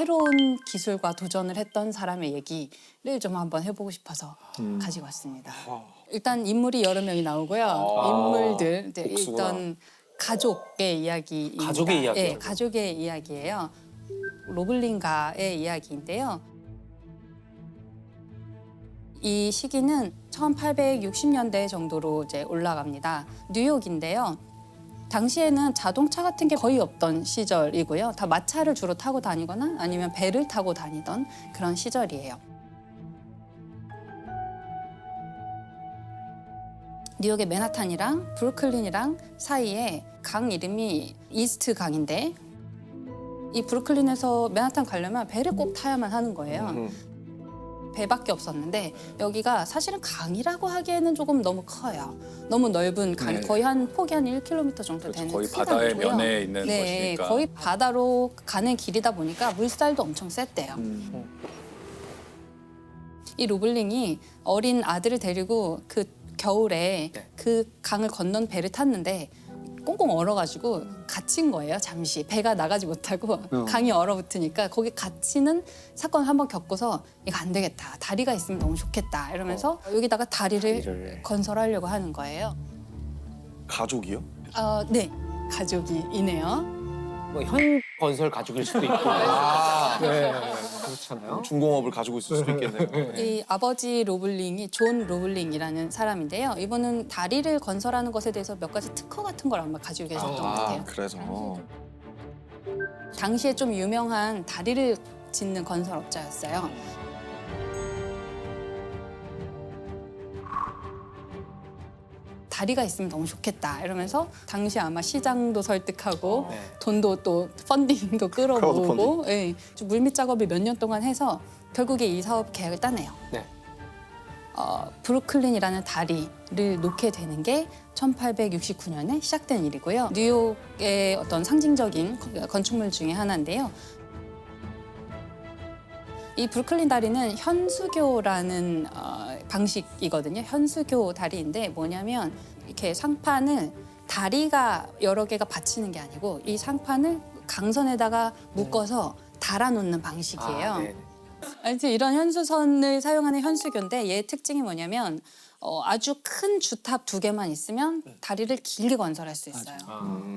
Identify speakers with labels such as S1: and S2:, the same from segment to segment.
S1: 새로운 기술과 도전을 했던 사람의 얘기를 좀 한번 해보고 싶어서 가지고 왔습니다. 일단 인물이 여러 명이 나오고요. 인물들 일단 가족의 이야기입니다.
S2: 가족의 이야기요?
S1: 네, 가족의 이야기예요. 로블링가의 이야기인데요. 이 시기는 1860년대 정도로 이제 올라갑니다. 뉴욕인데요. 당시에는 자동차 같은 게 거의 없던 시절이고요. 다 마차를 주로 타고 다니거나 아니면 배를 타고 다니던 그런 시절이에요. 뉴욕의 맨하탄이랑 브루클린이랑 사이에 강 이름이 이스트 강인데 이 브루클린에서 맨하탄 가려면 배를 꼭 타야만 하는 거예요. 배밖에 없었는데 여기가 사실은 강이라고 하기에는 조금 너무 커요. 너무 넓은 강, 거의 한 폭이 한 1km 정도 되는
S3: 거의
S1: 큰
S3: 바다의
S1: 강이고요.
S3: 면에 있는
S1: 네,
S3: 곳이니까.
S1: 거의 바다로 가는 길이다 보니까 물살도 엄청 셌대요. 이 로블링이 어린 아들을 데리고 그 겨울에 그 강을 건넌 배를 탔는데 꽁꽁 얼어가지고 갇힌 거예요. 잠시 배가 나가지 못하고 강이 얼어붙으니까 거기 갇히는 사건을 한번 겪고서 이거 안 되겠다. 다리가 있으면 너무 좋겠다. 이러면서 여기다가 다리를 건설하려고 하는 거예요.
S4: 가족이요?
S1: 네, 가족이네요.
S2: 뭐 현 건설 가족일 수도 있고. 네, 그렇잖아요.
S4: 중공업을 가지고 있을 수도 있겠네요.
S1: 이 아버지 로블링이 존 로블링이라는 사람인데요. 이분은 다리를 건설하는 것에 대해서 몇 가지 특허 같은 걸 아마 가지고 계셨던 것 같아요.
S4: 그래서
S1: 당시에 좀 유명한 다리를 짓는 건설업자였어요. 다리가 있으면 너무 좋겠다 이러면서 당시 아마 시장도 설득하고 돈도 또 펀딩도 끌어모으고 예, 물밑 작업을 몇 년 동안 해서 결국에 이 사업 계약을 따내요.
S2: 네.
S1: 브루클린이라는 다리를 놓게 되는 게 1869년에 시작된 일이고요. 뉴욕의 어떤 상징적인 건축물 중에 하나인데요. 이 브루클린 다리는 현수교라는 방식이거든요. 현수교 다리인데 뭐냐면 이렇게 상판을 다리가 여러 개가 받치는 게 아니고 이 상판을 강선에다가 묶어서 달아놓는 방식이에요.
S2: 네.
S1: 아무튼 이런 현수선을 사용하는 현수교인데 얘의 특징이 뭐냐면 아주 큰 주탑 2개만 있으면 다리를 길게 건설할 수 있어요.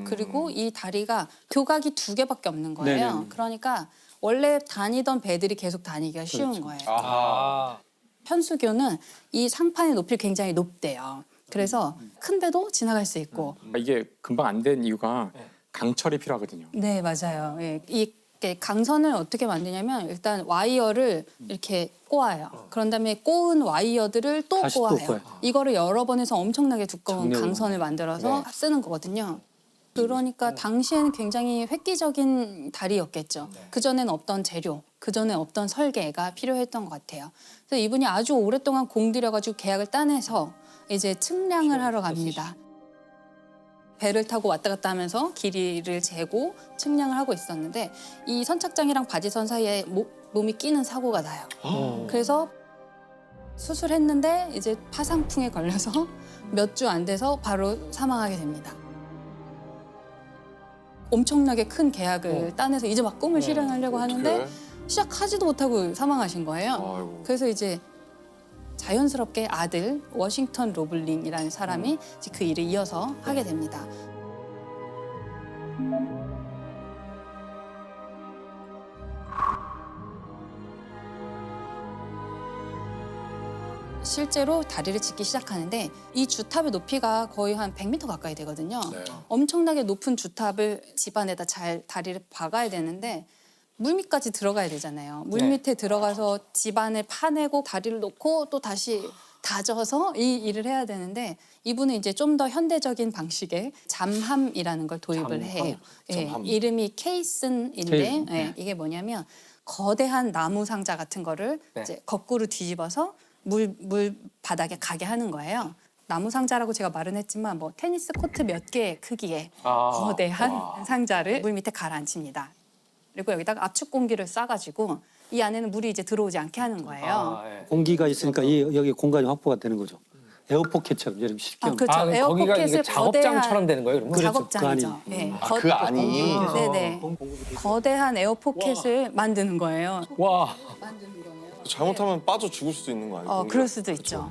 S1: 그리고 이 다리가 교각이 2개밖에 없는 거예요.
S5: 네네.
S1: 그러니까 원래 다니던 배들이 계속 다니기가 쉬운 거예요.
S2: 아,
S1: 현수교는 이 상판의 높이가 굉장히 높대요. 그래서 큰 배도 지나갈 수 있고.
S5: 이게 금방 안 된 이유가 강철이 필요하거든요.
S1: 네, 맞아요. 예, 이게 강선을 어떻게 만드냐면 일단 와이어를 이렇게 꼬아요. 그런 다음에 꼬은 와이어들을 또
S5: 다시 또
S1: 꼬아요.
S5: 꼬아요.
S1: 이거를 여러 번 해서 엄청나게 두꺼운
S5: 정렬을.
S1: 강선을 만들어서 쓰는 거거든요. 그러니까 당시에는 굉장히 획기적인 다리였겠죠. 그전에는 없던 재료, 그전에 없던 설계가 필요했던 것 같아요. 그래서 이분이 아주 오랫동안 공들여가지고 계약을 따내서 이제 측량을 하러 갑니다. 배를 타고 왔다 갔다 하면서 길이를 재고 측량을 하고 있었는데 이 선착장이랑 바지선 사이에 몸이 끼는 사고가 나요. 그래서 수술했는데 이제 파상풍에 걸려서 몇 주 안 돼서 바로 사망하게 됩니다. 엄청나게 큰 계약을 따내서 이제 막 꿈을 실현하려고 하는데 시작하지도 못하고 사망하신 거예요.
S4: 아이고.
S1: 그래서 이제 자연스럽게 아들 워싱턴 로블링이라는 사람이 이제 그 일을 이어서 하게 됩니다. 실제로 다리를 짓기 시작하는데 이 주탑의 높이가 거의 한 100m 가까이 되거든요. 엄청나게 높은 주탑을 집안에다 잘 다리를 박아야 되는데 물밑까지 들어가야 되잖아요. 물밑에 들어가서 집안을 파내고 다리를 놓고 또 다시 다져서 이 일을 해야 되는데 이분은 이제 좀 더 현대적인 방식의 잠함이라는 걸 도입을 해요. 예, 이름이 케이슨인데 예, 이게 뭐냐면 거대한 나무 상자 같은 거를 이제 거꾸로 뒤집어서 물 바닥에 가게 하는 거예요. 나무 상자라고 제가 말은 했지만 뭐 테니스 코트 몇 개의 크기의 거대한 상자를 물 밑에 가라앉힙니다. 그리고 여기다가 압축 공기를 싸가지고 이 안에는 물이 이제 들어오지 않게 하는 거예요.
S5: 공기가 있으니까 여기 공간이 확보가 되는 거죠.
S3: 에어포켓처럼 이렇게 쉽게.
S1: 그렇죠.
S2: 아, 그럼 거기가 이게
S1: 에어포켓을
S2: 작업장처럼 되는 거예요, 그러면?
S1: 작업장이죠. 네.
S4: 그 안이?
S1: 네네. 거대한 에어포켓을 만드는 거예요.
S2: 와.
S1: 만드는 거예요.
S4: 잘못하면 빠져 죽을 수도 있는 거 아니에요?
S1: 그럴 수도 있죠.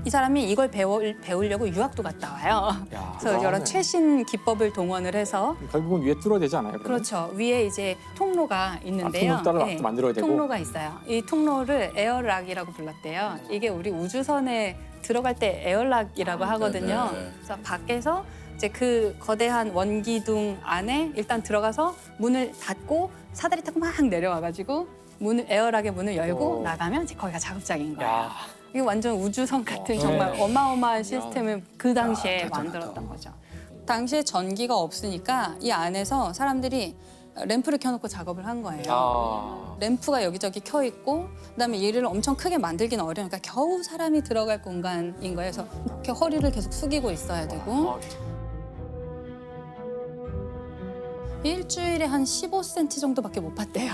S1: 이 사람이 이걸 배우려고 유학도 갔다 와요. 그래서 여러 최신 기법을 동원을 해서
S5: 결국은 위에 뚫어야 되지 않아요? 그러면?
S1: 그렇죠. 위에 이제 통로가 있는데요.
S5: 통로 따로 또 만들어야 되고.
S1: 통로가 있어요. 이 통로를 에어락이라고 불렀대요. 이게 우리 우주선에 들어갈 때 에어락이라고 하거든요. 그래서 밖에서 이제 그 거대한 원기둥 안에 일단 들어가서 문을 닫고 사다리 타고 막 내려와가지고 에어락의 문을 열고 나가면 이제 거기가 작업장인 거예요.
S2: 야.
S1: 이게 완전 우주선 같은 정말 어마어마한 시스템을 그 당시에 만들었던 거죠. 당시에 전기가 없으니까 이 안에서 사람들이 램프를 켜놓고 작업을 한 거예요.
S2: 아.
S1: 램프가 여기저기 켜 있고 그다음에 얘를 엄청 크게 만들기는 어려우니까 겨우 사람이 들어갈 공간인 거예요. 그래서 이렇게 허리를 계속 숙이고 있어야 되고 일주일에 한 15cm 정도밖에 못 팠대요.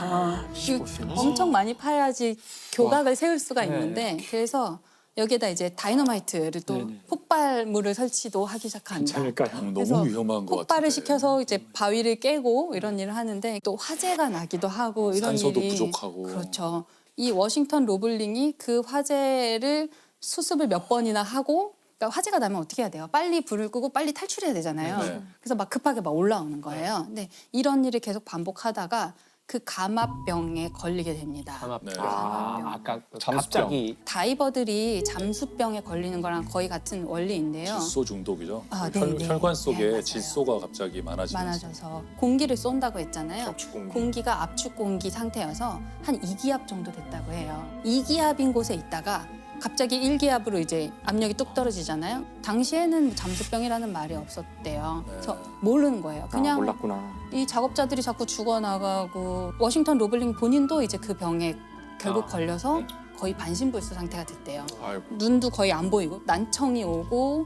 S1: 엄청 많이 파야지 교각을 세울 수가 있는데 그래서 여기에다 이제 다이너마이트를 또 폭발물을 설치도 하기 시작합니다.
S5: 괜찮을까요?
S1: 그래서
S6: 너무 위험한 것
S1: 폭발을
S6: 같은데.
S1: 시켜서 이제 바위를 깨고 이런 일을 하는데 또 화재가 나기도 하고 이런
S6: 산소도
S1: 일이
S6: 부족하고.
S1: 그렇죠. 이 워싱턴 로블링이 그 화재를 수습을 몇 번이나 하고 그러니까 화재가 나면 어떻게 해야 돼요? 빨리 불을 끄고 빨리 탈출해야 되잖아요.
S6: 네.
S1: 그래서 막 급하게 막 올라오는 거예요. 근데 이런 일을 계속 반복하다가 그 감압병에 걸리게 됩니다.
S6: 네.
S2: 아까
S4: 잠수병.
S2: 갑자기
S1: 다이버들이 잠수병에 걸리는 거랑 거의 같은 원리인데요.
S6: 질소 중독이죠.
S1: 아,
S6: 혈,
S1: 네, 네.
S6: 혈관
S1: 네,
S6: 속에
S1: 맞아요.
S6: 질소가 갑자기 많아지면서.
S1: 많아져서 공기를 쏜다고 했잖아요.
S4: 압축 공기.
S1: 공기가 압축 공기 상태여서 한 2기압 정도 됐다고 해요. 2기압인 곳에 있다가 갑자기 1기압으로 이제 압력이 뚝 떨어지잖아요. 당시에는 잠수병이라는 말이 없었대요. 그래서 모르는 거예요. 그냥
S5: 몰랐구나.
S1: 이 작업자들이 자꾸 죽어나가고 워싱턴 로블링 본인도 이제 그 병에 결국 걸려서 거의 반신불수 상태가 됐대요.
S4: 아이고.
S1: 눈도 거의 안 보이고 난청이 오고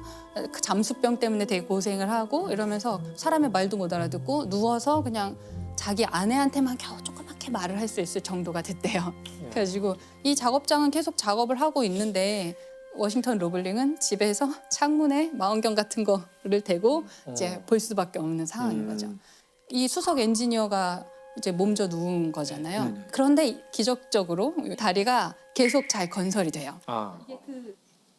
S1: 그 잠수병 때문에 되게 고생을 하고 이러면서 사람의 말도 못 알아듣고 누워서 그냥 자기 아내한테만 겨우 조그맣게 말을 할 수 있을 정도가 됐대요. 그래가지고 이 작업장은 계속 작업을 하고 있는데 워싱턴 로블링은 집에서 창문에 망원경 같은 거를 대고 이제 볼 수밖에 없는 상황인 거죠. 이 수석 엔지니어가 이제 몸져 누운 거잖아요. 그런데 기적적으로 다리가 계속 잘 건설이 돼요.
S2: 아.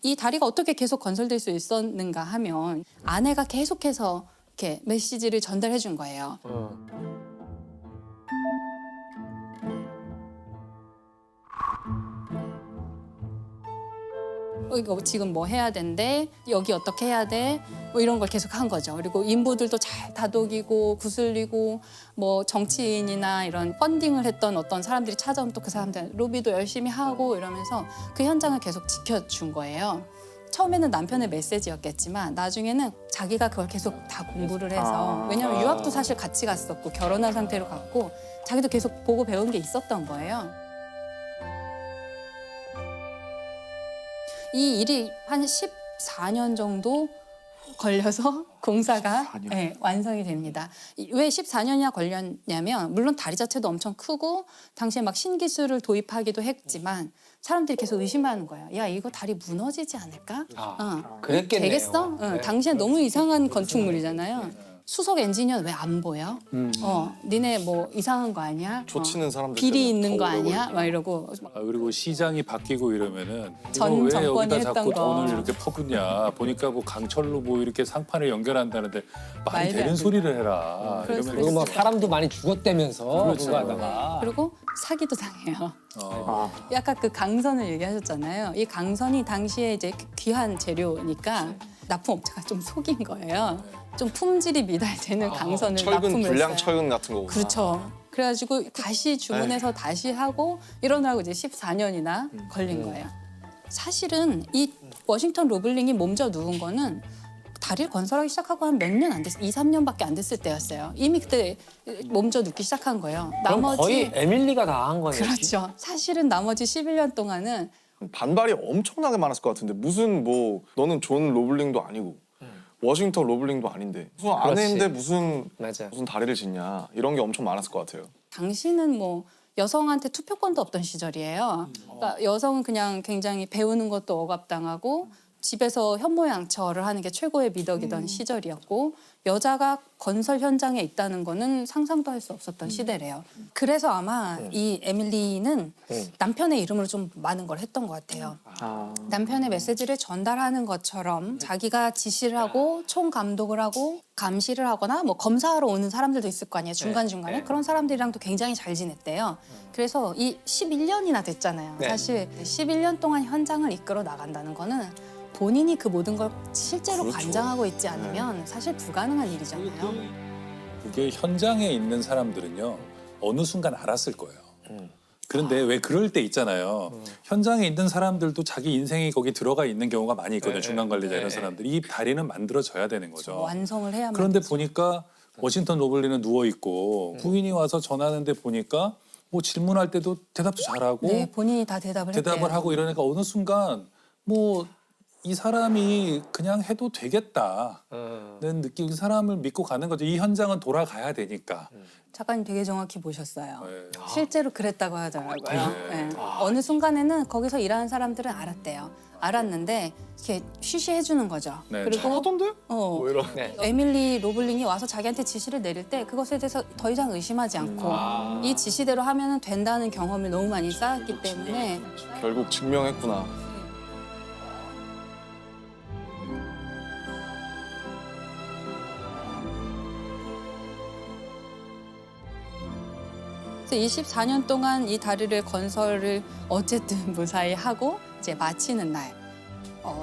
S1: 이 다리가 어떻게 계속 건설될 수 있었는가 하면 아내가 계속해서 이렇게 메시지를 전달해 준 거예요. 이거 지금 뭐 해야 된대, 여기 어떻게 해야 돼, 뭐 이런 걸 계속 한 거죠. 그리고 인부들도 잘 다독이고 구슬리고 뭐 정치인이나 이런 펀딩을 했던 어떤 사람들이 찾아오면 또 그 사람들 로비도 열심히 하고 이러면서 그 현장을 계속 지켜준 거예요. 처음에는 남편의 메시지였겠지만 나중에는 자기가 그걸 계속 다 공부를 해서 왜냐하면 유학도 사실 같이 갔었고 결혼한 상태로 갔고 자기도 계속 보고 배운 게 있었던 거예요. 이 일이 한 14년 정도 걸려서 공사가 완성이 됩니다. 왜 14년이나 걸렸냐면 물론 다리 자체도 엄청 크고 당시에 막 신기술을 도입하기도 했지만 사람들이 계속 의심하는 거예요. 야, 이거 다리 무너지지 않을까?
S2: 그랬겠네요.
S1: 되겠어? 당시엔 너무 이상한 건축물이잖아요. 수석 엔지니어는 왜 안 보여? 니네 뭐 이상한 거 아니야?
S4: 조치는 사람들
S1: 비리
S4: 때문에
S1: 있는 거
S4: 더 오래
S1: 아니야?
S4: 걸리죠.
S1: 막 이러고
S6: 그리고 시장이 바뀌고 이러면은
S1: 전
S6: 이거 왜
S1: 정권이
S6: 여기다 자꾸
S1: 했던 거.
S6: 돈을 이렇게 퍼붓냐. 보니까 뭐 강철로 뭐 이렇게 상판을 연결한다는데 말이
S1: 말도 안
S6: 되는
S1: 돼.
S6: 소리를 해라.
S1: 그럴 수도
S6: 이러면
S2: 그리고 막 사람도 많이 죽었다면서
S6: 그렇죠.
S2: 그거 하다가
S1: 그리고 사기도 당해요.
S6: 어,
S1: 아까 그 강선을 얘기하셨잖아요. 이 강선이 당시에 이제 귀한 재료니까 납품업체가 좀 속인 거예요. 좀 품질이 미달되는 강선을
S4: 철근
S1: 납품을
S4: 불량
S1: 했어요.
S4: 철근 같은 거구나.
S1: 그렇죠. 그래가지고 다시 주문해서 다시 하고 이러느라고 이제 14년이나 걸린 거예요. 사실은 이 워싱턴 로블링이 몸져 누운 거는 다리를 건설하기 시작하고 한 몇 년 안 됐어요. 2, 3년밖에 안 됐을 때였어요. 이미 그때 몸져 눕기 시작한 거예요.
S2: 그럼 거의 에밀리가 다 한 거네요.
S1: 그렇죠. 사실은 나머지 11년 동안은
S4: 반발이 엄청나게 많았을 것 같은데 무슨 뭐 너는 존 로블링도 아니고 워싱턴 로블링도 아닌데 무슨
S2: 그렇지.
S4: 아내인데 무슨
S2: 맞아.
S4: 다리를 짓냐 이런 게 엄청 많았을 것 같아요.
S1: 당시는 뭐 여성한테 투표권도 없던 시절이에요. 그러니까 여성은 그냥 굉장히 배우는 것도 억압당하고 집에서 현모양처를 하는 게 최고의 미덕이던 시절이었고 여자가 건설 현장에 있다는 거는 상상도 할 수 없었던 시대래요. 그래서 아마 이 에밀리는 남편의 이름으로 좀 많은 걸 했던 것 같아요.
S2: 아.
S1: 남편의 메시지를 전달하는 것처럼 자기가 지시를 하고 총감독을 하고 감시를 하거나 뭐 검사하러 오는 사람들도 있을 거 아니에요. 중간중간에. 그런 사람들이랑도 굉장히 잘 지냈대요. 그래서 이 11년이나 됐잖아요.
S2: 네.
S1: 사실 11년 동안 현장을 이끌어 나간다는 거는 본인이 그 모든 걸 실제로
S4: 그렇죠.
S1: 관장하고 있지 않으면 사실 불가능한 일이잖아요.
S6: 그게 현장에 있는 사람들은요 어느 순간 알았을 거예요. 그런데 왜 그럴 때 있잖아요. 현장에 있는 사람들도 자기 인생이 거기 들어가 있는 경우가 많이 있거든요. 중간 관리자 이런 사람들이. 이 다리는 만들어져야 되는 거죠.
S1: 완성을 해야만.
S6: 그런데
S1: 되죠.
S6: 보니까 워싱턴 로블리는 누워 있고 부인이 와서 전화하는데 보니까 뭐 질문할 때도 대답도 잘하고
S1: 네, 본인이 다 대답을 했대요.
S6: 하고 이러니까 어느 순간 뭐 이 사람이 그냥 해도 되겠다는 느낌, 이 사람을 믿고 가는 거죠. 이 현장은 돌아가야 되니까.
S1: 작가님 되게 정확히 보셨어요.
S6: 네.
S1: 실제로 그랬다고 하더라고요. 네. 어느 순간에는 거기서 일하는 사람들은 알았대요. 알았는데 이렇게 쉬쉬해 주는 거죠.
S6: 네,
S1: 그리고
S4: 하던데?
S1: 뭐
S4: 이런.
S2: 네.
S1: 에밀리 로블링이 와서 자기한테 지시를 내릴 때 그것에 대해서 더 이상 의심하지 않고 이 지시대로 하면 된다는 경험을 너무 많이 쌓았기 때문에
S4: 결국 증명했구나.
S1: 그래서 24년 동안 이 다리를 건설을 어쨌든 무사히 하고 이제 마치는 날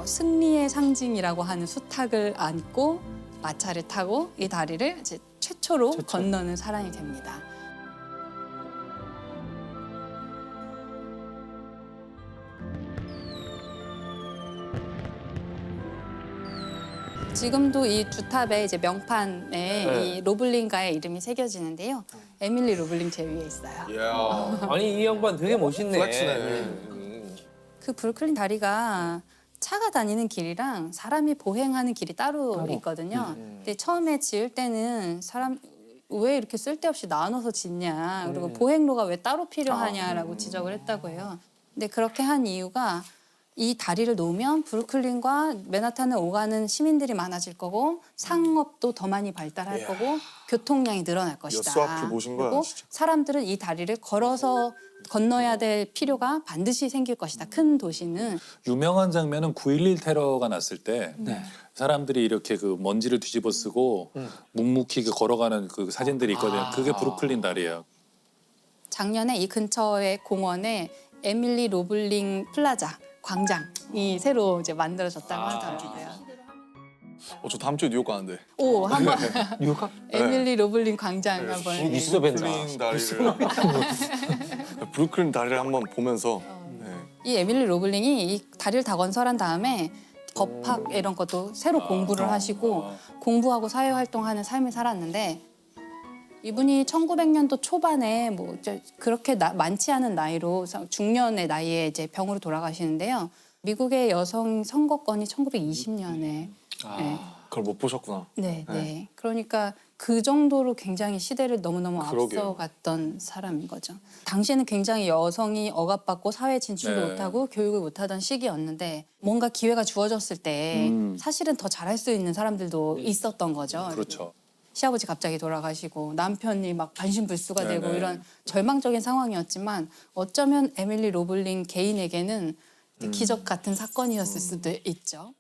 S1: 승리의 상징이라고 하는 수탉을 안고 마차를 타고 이 다리를 이제 최초로 건너는 사람이 됩니다. 지금도 이 주탑에 이제 명판에 이 로블링가의 이름이 새겨지는데요. 에밀리 로블링 제 위에 있어요.
S4: 이야.
S2: 아니 이 양반 되게 멋있네.
S4: 플렉스네.
S1: 그 브루클린 다리가 차가 다니는 길이랑 사람이 보행하는 길이 따로 있거든요. 근데 처음에 지을 때는 사람 왜 이렇게 쓸데없이 나눠서 짓냐, 그리고 보행로가 왜 따로 필요하냐라고 지적을 했다고 해요. 근데 그렇게 한 이유가 이 다리를 놓으면 브루클린과 맨하탄을 오가는 시민들이 많아질 거고 상업도 더 많이 발달할 거고 교통량이 늘어날 것이다.
S4: 몇 수 앞을 보신 거야,
S1: 그리고
S4: 진짜.
S1: 사람들은 이 다리를 걸어서 건너야 될 필요가 반드시 생길 것이다. 큰 도시는.
S6: 유명한 장면은 9.11 테러가 났을 때 사람들이 이렇게 그 먼지를 뒤집어 쓰고 묵묵히 그 걸어가는 그 사진들이 있거든요. 그게 브루클린 다리예요.
S1: 작년에 이 근처의 공원에 에밀리 로블링 플라자 광장이 새로 이제 만들어졌다고 하더라고요.
S4: 저 다음 주에 뉴욕 가는데.
S1: 오, 한번
S2: 뉴욕?
S1: 에밀리 로블링 광장 한번.
S2: 있어 뵀나?
S4: 브루클린 다리를 브루클린 다리를 한번 보면서 네.
S1: 이 에밀리 로블링이 이 다리를 다 건설한 다음에 법학 이런 것도 새로 공부를 하시고 공부하고 사회활동하는 삶을 살았는데 이분이 1900년도 초반에 뭐 이제 그렇게 많지 않은 나이로 중년의 나이에 이제 병으로 돌아가시는데요. 미국의 여성 선거권이 1920년에
S4: 그걸 못 보셨구나.
S1: 네. 그러니까 그 정도로 굉장히 시대를 너무너무
S4: 그러게요.
S1: 앞서갔던 사람인 거죠. 당시에는 굉장히 여성이 억압받고 사회 진출도
S6: 네.
S1: 못하고 교육을 못하던 시기였는데 뭔가 기회가 주어졌을 때 사실은 더 잘할 수 있는 사람들도 있었던 거죠.
S6: 그렇죠.
S1: 시아버지 갑자기 돌아가시고 남편이 막 반신불수가
S6: 네네.
S1: 되고 이런 절망적인 상황이었지만 어쩌면 에밀리 로블링 개인에게는 기적 같은 사건이었을 수도 있죠.